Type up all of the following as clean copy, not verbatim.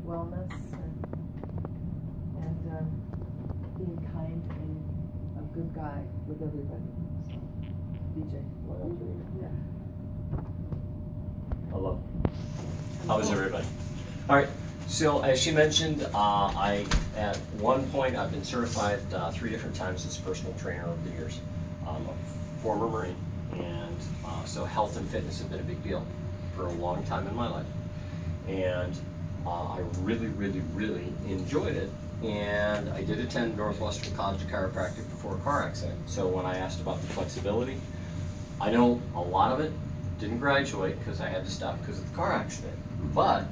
wellness and being kind and a good guy with everybody. So, DJ. Yeah. I love it. How is everybody? All right. So as she mentioned, at one point I've been certified 3 different times as a personal trainer over the years. I'm a former Marine, and so health and fitness have been a big deal for a long time in my life. And I really, really, really enjoyed it. And I did attend Northwestern College of Chiropractic before a car accident. So when I asked about the flexibility, I know a lot of it didn't graduate because I had to stop because of the car accident. But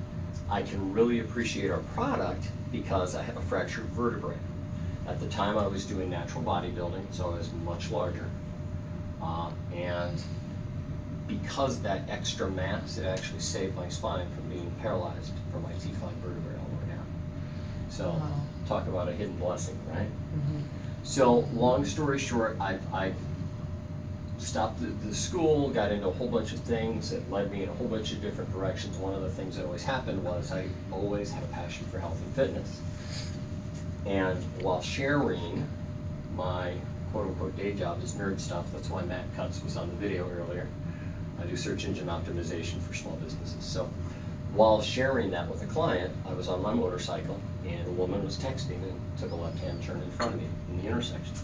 I can really appreciate our product because I have a fractured vertebrae. At the time I was doing natural bodybuilding, so I was much larger. And because that extra mass, it actually saved my spine from being paralyzed from my T5 vertebrae all the way down. So wow. Talk about a hidden blessing, right? Mm-hmm. So long story short, I stopped the school, got into a whole bunch of things that led me in a whole bunch of different directions. One of the things that always happened was I always had a passion for health and fitness. And while sharing my quote-unquote day job is nerd stuff, that's why Matt Cutts was on the video earlier. I do search engine optimization for small businesses. So while sharing that with a client, I was on my motorcycle and a woman was texting and took a left-hand turn in front of me in the intersection.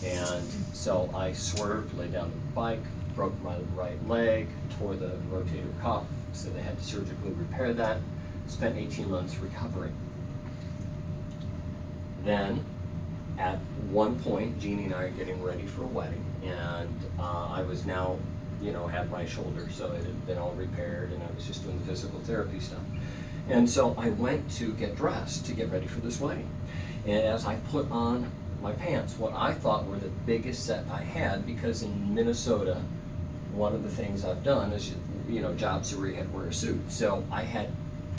And so I swerved, laid down the bike, broke my right leg, tore the rotator cuff, so they had to surgically repair that. Spent 18 months recovering. Then, at one point, Jeannie and I are getting ready for a wedding, and I was now, had my shoulder, so it had been all repaired, and I was just doing the physical therapy stuff. And so I went to get dressed to get ready for this wedding. And as I put on my pants, what I thought were the biggest set I had, because in Minnesota, one of the things I've done is, jobs where you had to wear a suit. So I had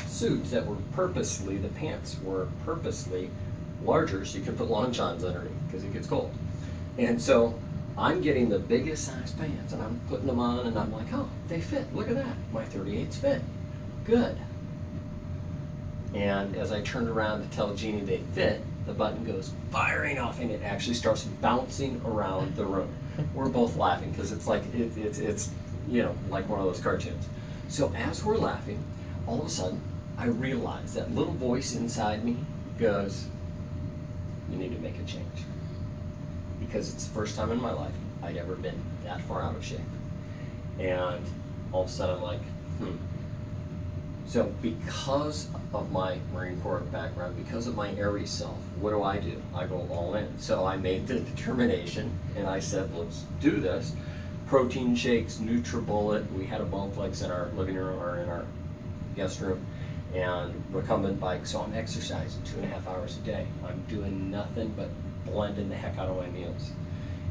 suits that were purposely, the pants were purposely larger so you could put long johns underneath because it gets cold. And so I'm getting the biggest size pants and I'm putting them on and I'm like, oh, they fit, look at that. My 38s fit, good. And as I turned around to tell Jeannie they fit, the button goes firing off and it actually starts bouncing around the room. We're both laughing because it's like, it's like one of those cartoons. So as we're laughing, all of a sudden, I realize that little voice inside me goes, you need to make a change. Because it's the first time in my life I'd ever been that far out of shape. And all of a sudden I'm like, So because of my Marine Corps background, because of my Aries self, what do? I go all in. So I made the determination and I said, let's do this. Protein shakes, NutriBullet, we had a Bowflex in our living room or in our guest room, and recumbent bike, so I'm exercising 2.5 hours a day. I'm doing nothing but blending the heck out of my meals.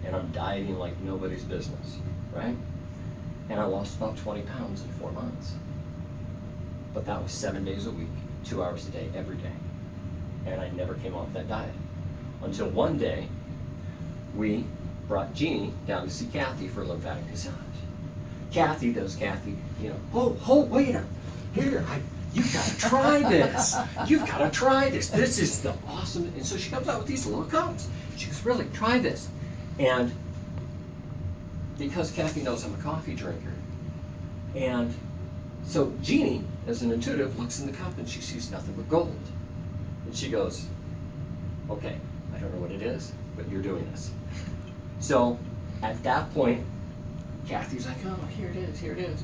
And I'm dieting like nobody's business, right? And I lost about 20 pounds in 4 months. But that was 7 days a week, 2 hours a day, every day. And I never came off that diet. Until one day, we brought Jeannie down to see Kathy for a lymphatic massage. Kathy, wait a minute. Here, you've got to try this. You've got to try this. This is the awesome. And so she comes out with these little cups. She goes, really, try this. And because Kathy knows I'm a coffee drinker, and so Jeannie, as an intuitive, looks in the cup and she sees nothing but gold. And she goes, okay, I don't know what it is, but you're doing this. So at that point, Kathy's like, oh, here it is.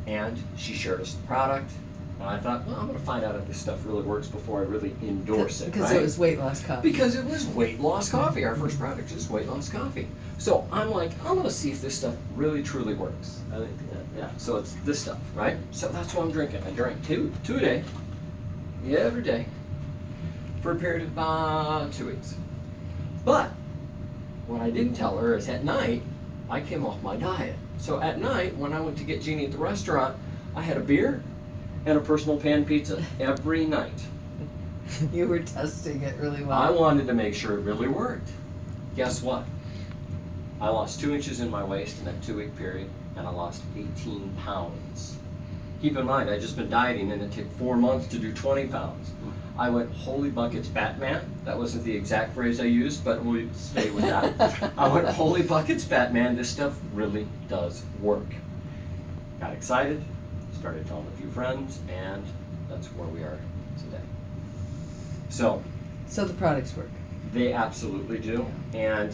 And she shared us the product. And I thought, well, I'm going to find out if this stuff really works before I really endorse it. Because it was weight loss coffee. Because it was weight loss coffee. Our first product is weight loss coffee. So I'm like, I'm going to see if this stuff really, truly works. I think, yeah, so it's this stuff, right? So that's what I'm drinking. I drank two a day, every day, for a period of about 2 weeks. But what I didn't tell her is at night, I came off my diet. So at night, when I went to get Jeannie at the restaurant, I had a beer and a personal pan pizza every night. You were testing it really well. I wanted to make sure it really worked. Guess what? I lost 2 inches in my waist in that 2 week period, and I lost 18 pounds Keep in mind, I just been dieting and it took 4 months to do 20 pounds. I went, holy buckets, Batman. That wasn't the exact phrase I used, but we'll stay with that. I went, holy buckets, Batman. This stuff really does work. Got excited, started telling a few friends, and that's where we are today. So So the products work. they absolutely do. And